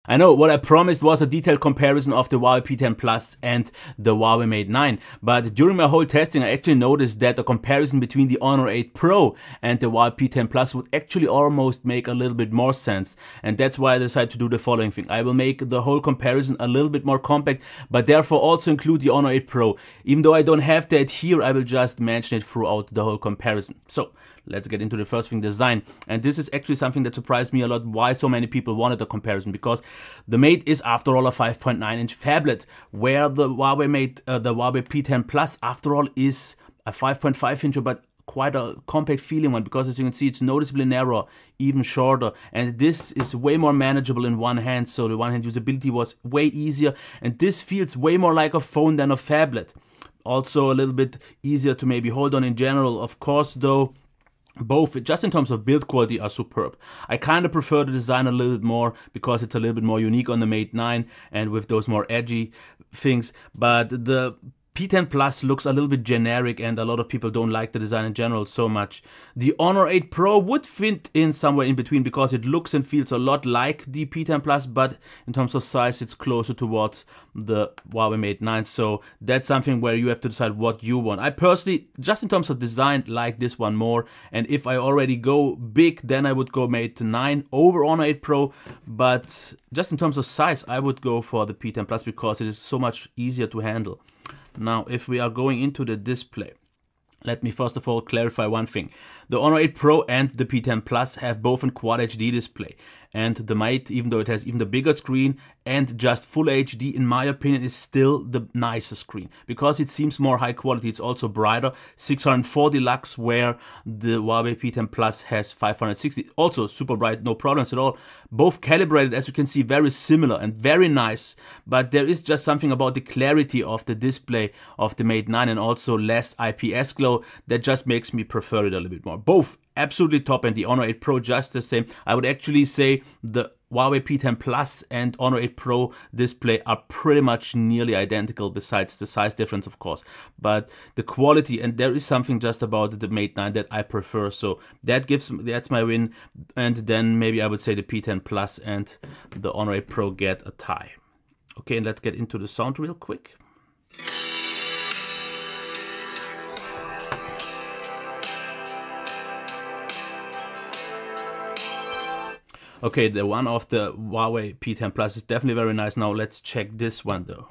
I know what I promised was a detailed comparison of the Huawei P10 Plus and the Huawei Mate 9, but during my whole testing I actually noticed that a comparison between the Honor 8 Pro and the Huawei P10 Plus would actually almost make a little bit more sense, and that's why I decided to do the following thing. I will make the whole comparison a little bit more compact, but therefore also include the Honor 8 Pro. Even though I don't have that here, I will just mention it throughout the whole comparison. So let's get into the first thing, design. And this is actually something that surprised me a lot, why so many people wanted a comparison, because the Mate is after all a 5.9-inch phablet, where the Huawei Mate, the Huawei P10 Plus after all is a 5.5-inch, but quite a compact feeling one, because as you can see it's noticeably narrower, even shorter, and this is way more manageable in one hand, so the one hand usability was way easier, and this feels way more like a phone than a phablet. Also a little bit easier to maybe hold on in general. Of course though, both, just in terms of build quality, are superb. I kind of prefer the design a little bit more because it's a little bit more unique on the Mate 9 and with those more edgy things, but the P10 Plus looks a little bit generic and a lot of people don't like the design in general so much. The Honor 8 Pro would fit in somewhere in between because it looks and feels a lot like the P10 Plus, but in terms of size it's closer towards the Huawei Mate 9, so that's something where you have to decide what you want. I personally, just in terms of design, like this one more, and if I already go big then I would go Mate 9 over Honor 8 Pro, but just in terms of size I would go for the P10 Plus because it is so much easier to handle. Now, if we are going into the display, let me first of all clarify one thing. The Honor 8 Pro and the P10 Plus have both a Quad HD display, and the Mate, even though it has even the bigger screen and just full HD, in my opinion is still the nicer screen because it seems more high quality. It's also brighter, 640 lux, where the Huawei P10 Plus has 560. Also super bright, no problems at all. Both calibrated, as you can see, very similar and very nice, but there is just something about the clarity of the display of the Mate 9 and also less IPS glow that just makes me prefer it a little bit more. Both absolutely top, and the Honor 8 Pro just the same. I would actually say the Huawei P10 Plus and Honor 8 Pro display are pretty much nearly identical, besides the size difference of course, but the quality, and there is something just about the Mate 9 that I prefer, so that's my win. And then maybe I would say the P10 Plus and the Honor 8 Pro get a tie. Okay, and let's get into the sound real quick. Okay, the one of the Huawei P10 Plus is definitely very nice. Now let's check this one though.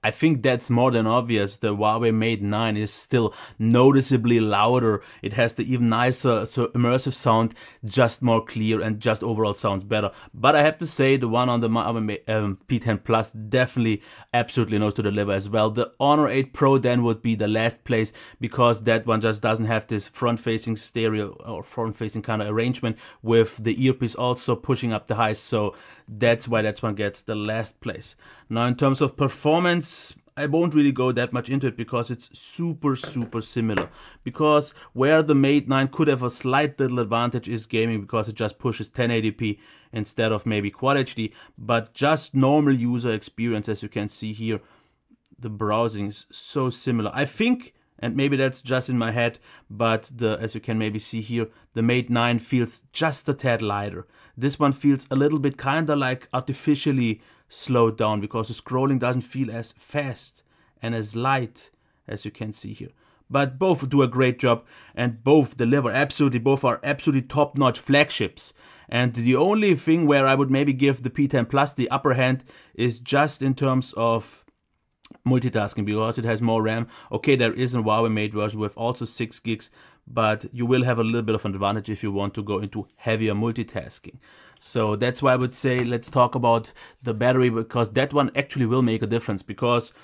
I think that's more than obvious. The Huawei Mate 9 is still noticeably louder. It has the even nicer, so immersive sound, just more clear and just overall sounds better. But I have to say the one on the P10 Plus definitely absolutely knows to deliver as well. The Honor 8 Pro then would be the last place because that one just doesn't have this front-facing stereo or front-facing kind of arrangement with the earpiece also pushing up the highs. So that's why that one gets the last place. Now in terms of performance, I won't really go that much into it because it's super similar. Because where the Mate 9 could have a slight little advantage is gaming, because it just pushes 1080p instead of maybe Quad HD, but just normal user experience, as you can see here, the browsing is so similar. I think, and maybe that's just in my head, but as you can maybe see here, the Mate 9 feels just a tad lighter. This one feels a little bit kind of like artificially slowed down because the scrolling doesn't feel as fast and as light as you can see here. But both do a great job and both deliver absolutely, both are absolutely top-notch flagships. And the only thing where I would maybe give the P10 Plus the upper hand is just in terms of multitasking, because it has more RAM. Okay, there is a Huawei Mate version with also 6 gigs, but you will have a little bit of an advantage if you want to go into heavier multitasking. So that's why I would say let's talk about the battery, because that one actually will make a difference, because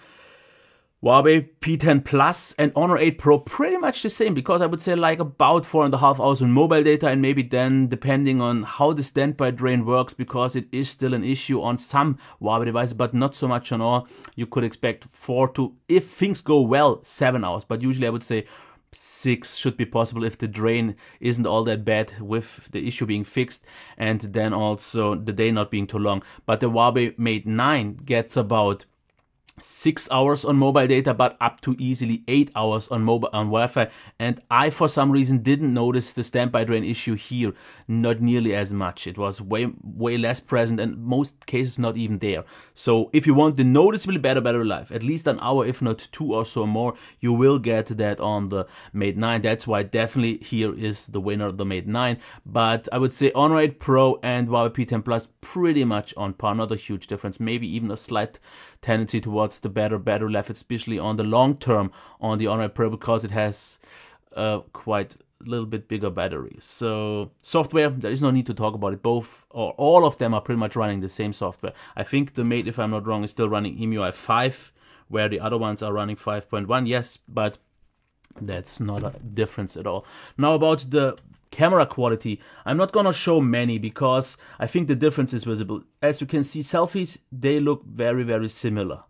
Huawei P10 Plus and Honor 8 Pro pretty much the same, because I would say like about 4.5 hours on mobile data, and maybe then depending on how the standby drain works, because it is still an issue on some Huawei devices but not so much on all, you could expect 4 to, if things go well, 7 hours, but usually I would say 6 should be possible if the drain isn't all that bad with the issue being fixed, and then also the day not being too long. But the Huawei Mate 9 gets about 6 hours on mobile data, but up to easily 8 hours on mobile on Wi-Fi. And I, for some reason, didn't notice the standby drain issue here, not nearly as much. It was way less present, and most cases not even there. So if you want the noticeably better battery life, at least an hour, if not 2 or so more, you will get that on the Mate 9. That's why definitely here is the winner, the Mate 9. But I would say Honor 8 Pro and Huawei P10 Plus pretty much on par, not a huge difference, maybe even a slight tendency towards the better battery life, especially on the long term on the Honor 8 Pro, because it has quite a little bit bigger battery. So software, there is no need to talk about it. Both or all of them are pretty much running the same software. I think the Mate, if I'm not wrong, is still running EMUI 5, where the other ones are running 5.1. Yes, but that's not a difference at all. Now about the camera quality, I'm not gonna show many because I think the difference is visible. As you can see, selfies, they look very similar.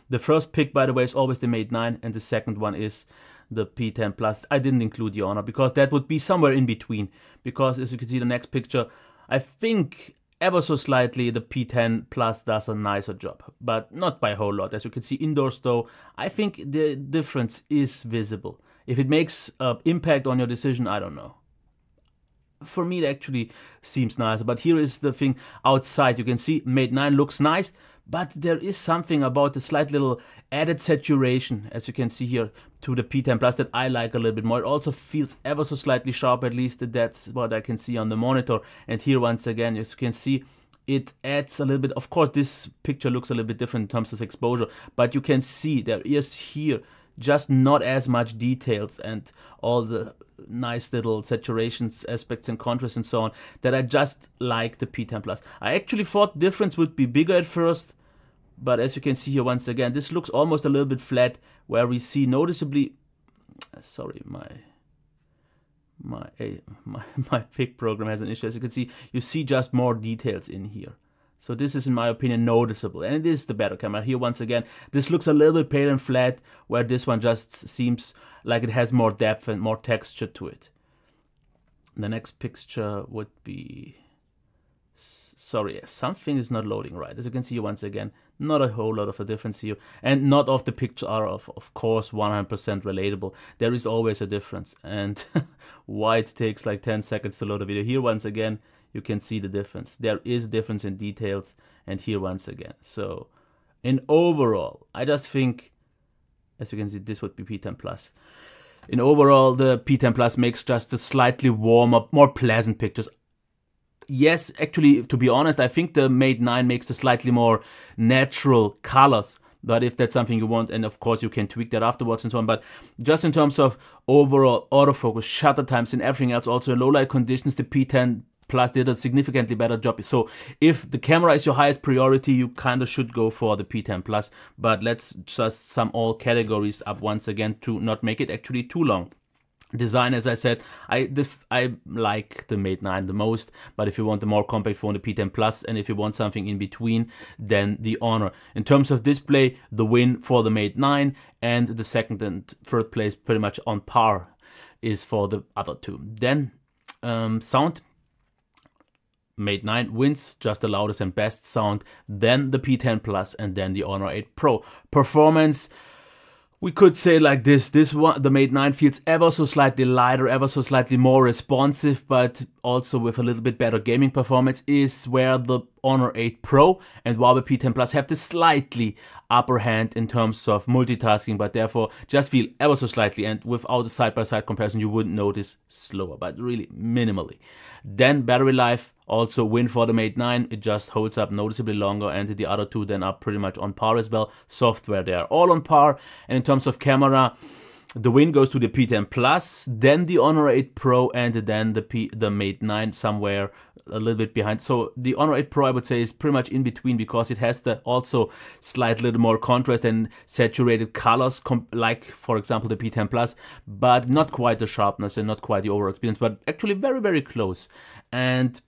The first pick, by the way, is always the Mate 9, and the second one is the P10 Plus. I didn't include the Honor because that would be somewhere in between, because as you can see the next picture, I think ever so slightly the P10 Plus does a nicer job, but not by a whole lot. As you can see indoors though, I think the difference is visible. If it makes an impact on your decision, I don't know. For me, it actually seems nicer. But here is the thing outside. You can see Mate 9 looks nice, but there is something about the slight little added saturation, as you can see here, to the P10 Plus that I like a little bit more. It also feels ever so slightly sharp, at least that's what I can see on the monitor. And here, once again, as you can see, it adds a little bit. Of course, this picture looks a little bit different in terms of exposure, but you can see there is here just not as much details and all the nice little saturations, aspects and contrast and so on, that I just like the P10 Plus. I actually thought the difference would be bigger at first, but as you can see here once again, this looks almost a little bit flat, where we see noticeably, sorry, my pick program has an issue. As you can see, you see just more details in here. So this is, in my opinion, noticeable, and it is the better camera. Here, once again, this looks a little bit pale and flat, where this one just seems like it has more depth and more texture to it. The next picture would be... Sorry, something is not loading right. As you can see, once again, not a whole lot of a difference here. And not all of the pictures are, of course, 100% relatable. There is always a difference. And why it takes like 10 seconds to load a video. Here, once again, you can see the difference. There is a difference in details, and here once again. So in overall, I just think, as you can see, this would be P10 Plus. In overall, the P10 Plus makes just a slightly warmer, more pleasant pictures. Yes, actually, to be honest, I think the Mate 9 makes a slightly more natural colors. But if that's something you want, and of course you can tweak that afterwards and so on, but just in terms of overall autofocus, shutter times and everything else, also in low light conditions, the P10 Plus did a significantly better job. So if the camera is your highest priority, you kind of should go for the P10 Plus. But let's just sum all categories up once again to not make it actually too long. Design, as I said, I like the Mate 9 the most, but if you want the more compact phone, the P10 Plus, and if you want something in between, then the Honor. In terms of display, the win for the Mate 9, and the second and third place pretty much on par is for the other two. Then sound, Mate 9 wins, just the loudest and best sound, then the P10 Plus, and then the Honor 8 Pro. Performance, we could say like this one, the Mate 9 feels ever so slightly lighter, ever so slightly more responsive, but also with a little bit better gaming performance, is where the Honor 8 Pro and Huawei P10 Plus have the slightly upper hand in terms of multitasking, but therefore just feel ever so slightly, and without a side-by-side comparison you wouldn't notice slower, but really minimally. Then battery life, also win for the Mate 9, it just holds up noticeably longer, and the other two then are pretty much on par as well. Software, they are all on par. And in terms of camera, the win goes to the P10 Plus, then the Honor 8 Pro, and then the Mate 9 somewhere a little bit behind. So the Honor 8 Pro, I would say, is pretty much in between, because it has the also slight little more contrast and saturated colors, like for example the P10 Plus, but not quite the sharpness and not quite the overall experience, but actually very close. And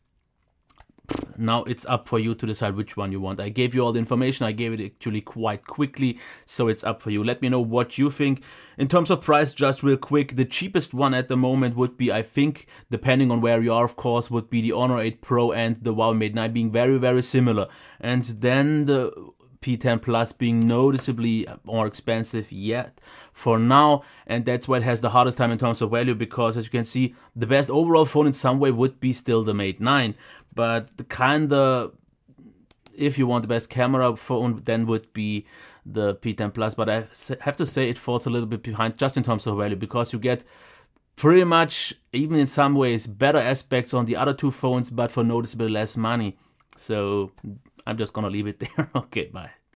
now it's up for you to decide which one you want. I gave you all the information. I gave it actually quite quickly, so it's up for you. Let me know what you think. In terms of price, just real quick, the cheapest one at the moment would be, I think, depending on where you are, of course, would be the Honor 8 Pro and the Huawei Mate 9 being very similar. And then the P10 Plus being noticeably more expensive yet for now, and that's why it has the hardest time in terms of value, because as you can see, the best overall phone in some way would be still the Mate 9, but the kinda, if you want the best camera phone, then would be the P10 Plus, but I have to say it falls a little bit behind just in terms of value, because you get pretty much, even in some ways, better aspects on the other two phones, but for noticeably less money. So I'm just gonna leave it there. Okay, bye.